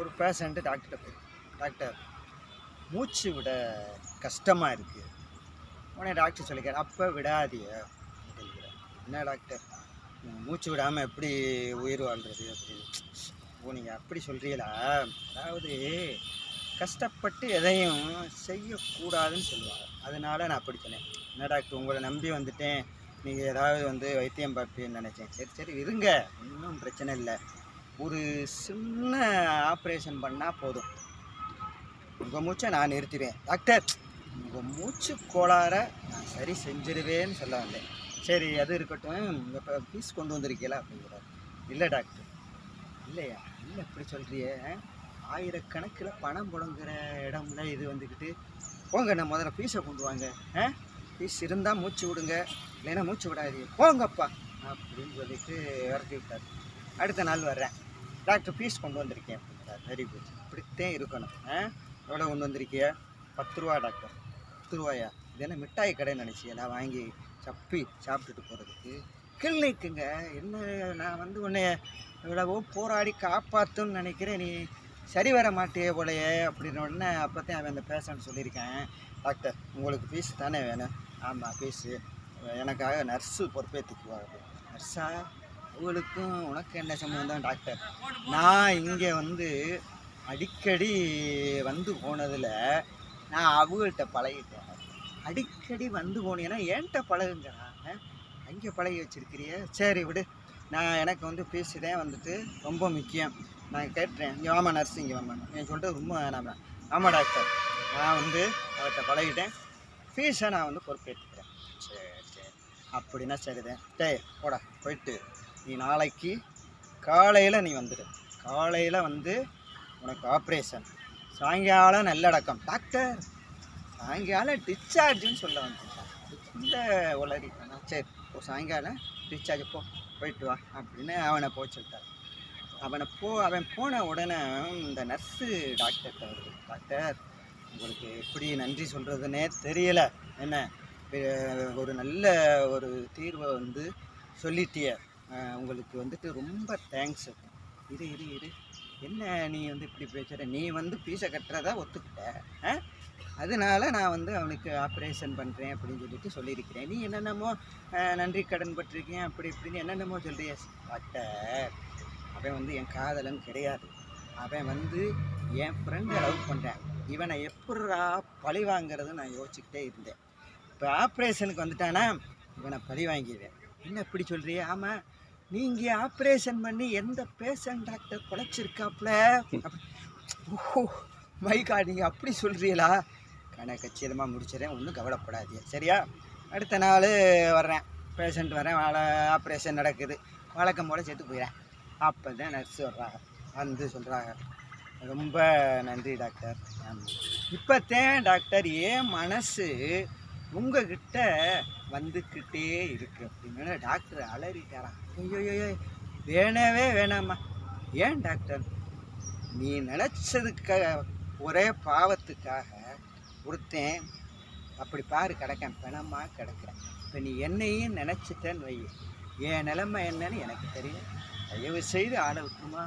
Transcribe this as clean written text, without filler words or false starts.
ஒரு பேஷண்ட்டு டாக்டர்கிட்ட போய், டாக்டர் மூச்சு விட கஷ்டமாக இருக்குது. உடனே டாக்டர் சொல்லிக்கிறார், அப்போ விடாதிய அப்படிங்கிறார். என்ன டாக்டர், மூச்சு விடாமல் எப்படி உயிர் வாழ்கிறது அப்படின்னு. ஓ, நீங்கள் அப்படி சொல்கிறீங்களா? அதாவது கஷ்டப்பட்டு எதையும் செய்யக்கூடாதுன்னு சொல்லுவாங்க. அதனால நான் அப்படி சொன்னேன். என்ன டாக்டர், உங்களை நம்பி வந்துட்டேன், நீங்கள் ஏதாவது வைத்தியம் பார்ப்பீன்னு நினச்சேன். சரி சரி இருங்க, ஒன்றும் பிரச்சனை இல்லை, ஒரு சின்ன ஆப்ரேஷன் பண்ணால் போதும், உங்கள் மூச்சை நான் நிறுத்திடுவேன். டாக்டர், உங்கள் மூச்சு கோளாறை நான் சரி செஞ்சிடுவேன்னு சொல்ல வந்தேன். சரி அது இருக்கட்டும், இப்போ ஃபீஸ் கொண்டு வந்திருக்கீங்களா அப்படிங்கிறார். இல்லை டாக்டர். இல்லையா? இல்லை இப்படி சொல்கிறியே, ஆயிரக்கணக்கில் பணம் புழங்குற இடம்ல இது வந்துக்கிட்டு, போங்க நான் முதல்ல ஃபீஸை கொண்டு வாங்க, ஃபீஸ் இருந்தால் மூச்சு விடுங்க, இல்லைன்னா மூச்சு விடாதீங்க, போங்கப்பா அப்படின்னு சொல்லிட்டு விரட்டி விட்டார். அடுத்த நாள் வர்றேன், டாக்டர் ஃபீஸ் கொண்டு வந்திருக்கேன் அப்படின்றார். வெரி குட், இப்படித்தான் இருக்கணும். எவ்வளோ கொண்டு வந்திருக்கிய? 10 ரூபா டாக்டர். 10 ரூபாயா? இது என்ன மிட்டாய் கடைன்னு நினச்சியா வாங்கி சப்பி சாப்பிட்டுட்டு போகிறதுக்கு? கிளினிக்குங்க, என்ன நான் உன்னை எவ்வளவோ போராடி காப்பாற்றுன்னு நினைக்கிறேன், நீ சரி வர மாட்டே போலையே அப்படின்னு. உடனே அப்போத்தான் அவன் அந்த பேஷண்ட் சொல்லியிருக்கேன், டாக்டர் உங்களுக்கு ஃபீஸ் தானே வேணும்? ஆமாம் ஃபீஸு, எனக்காக நர்ஸு பொறுப்பேற்றுக்குவாங்க. நர்ஸா? அவங்களுக்கும் உனக்கு என்ன சம்பந்தம் டாக்டர்? நான் இங்கே அடிக்கடி போனதில் நான் அவங்கள்ட்ட பழகிட்டேன். அடிக்கடி போனீங்கன்னா என்கிட்ட பழகுங்கிறான், அங்கே பழகி வச்சுருக்கிறிய. சரி விடு, நான் எனக்கு ஃபீஸு தான் ரொம்ப முக்கியம், நான் கேட்டுறேன். இங்கே வாமா நர்ஸ், இங்கே வாமா நீ சொல்லிட்டு ரொம்ப வேணாம். ஆமாம் டாக்டர், நான் அவர்கிட்ட பழகிட்டேன், ஃபீஸை நான் பொறுப்பேற்றுக்கிறேன். சரி சரி அப்படின்னா சரிதான். போடா போயிட்டு நீ நாளைக்கு காலையில் நீ வந்துடு, காலையில் உனக்கு ஆப்ரேஷன், சாயங்காலம் நல்லடக்கம். டாக்டர், சாயங்காலம் டிஸ்சார்ஜுன்னு சொல்ல வந்துட்டான், இல்லை உளறிட்டானா? சரி இப்போ சாயங்காலம் டிஸ்சார்ஜ் போயிட்டு வா அப்படின்னு அவனை சொல்லிட்டார். அவன் போன உடனே இந்த நர்ஸு டாக்டர்கிட்ட வருது, டாக்டர் உங்களுக்கு எப்படி நன்றி சொல்கிறதுனே தெரியலை, என்ன ஒரு நல்ல ஒரு தீர்வை சொல்லிட்டிய, உங்களுக்கு ரொம்ப தேங்க்ஸ். இரு இரு இரு, என்ன நீ இப்படி பேசுகிற? நீ ஃபீஸை கட்டுறதா ஒத்துக்கிட்ட, அதனால நான் அவனுக்கு ஆப்ரேஷன் பண்ணுறேன் அப்படின்னு சொல்லியிருக்கிறேன். நீ என்னென்னமோ நன்றி கடன் பட்டிருக்கேன் அப்படி இப்படின்னு என்னென்னமோ சொல்கிறிய. டாக்டர், அவன் என் காதலன் கிடையாது, அவன் என் ஃப்ரெண்டை லவ் பண்ணுறேன், இவனை எப்படா பழி வாங்கிறது நான் யோசிச்சுக்கிட்டே இருந்தேன். இப்போ ஆப்ரேஷனுக்கு வந்துட்டானா இவனை பழி வாங்கிடுவேன். என்ன இப்படி சொல்கிறிய? ஆமாம், நீங்கள் ஆப்ரேஷன் பண்ணி எந்த பேஷண்ட் டாக்டர் குலைச்சிருக்காப்புல? ஓ மைகா, நீங்கள் அப்படி சொல்கிறீங்களா? கச்சிதமாக முடிச்சிடறேன், ஒன்றும் கவலைப்படாதீங்க சரியா? அடுத்த நாள் வர்றேன், பேஷண்ட் வரேன், ஆப்ரேஷன் நடக்குது, வழக்கம் போல் சேர்த்து போயிடறேன். அப்போ தான் நர்ஸு வர்றாங்க, சொல்கிறாங்க, ரொம்ப நன்றி டாக்டர். இப்போத்தான் டாக்டர் என் மனசு உங்ககிட்ட வந்துக்கிட்டே இருக்கு அப்படின்னு டாக்டர் அலறிட்டாரான். ஐயோ வேணவே வேணாம்மா. ஏன் டாக்டர்? நீ நினச்சதுக்காக, ஒரே பாவத்துக்காக ஒருத்தன் அப்படி பாரு கிடக்கேன், பிணமாக கிடக்கிறேன். இப்போ நீ என்னையும் நினச்சிட்டேன்னு வை, என் நிலைமை என்னன்னு எனக்கு தெரியும், தயவு செய்து ஆள விட்டுருமா.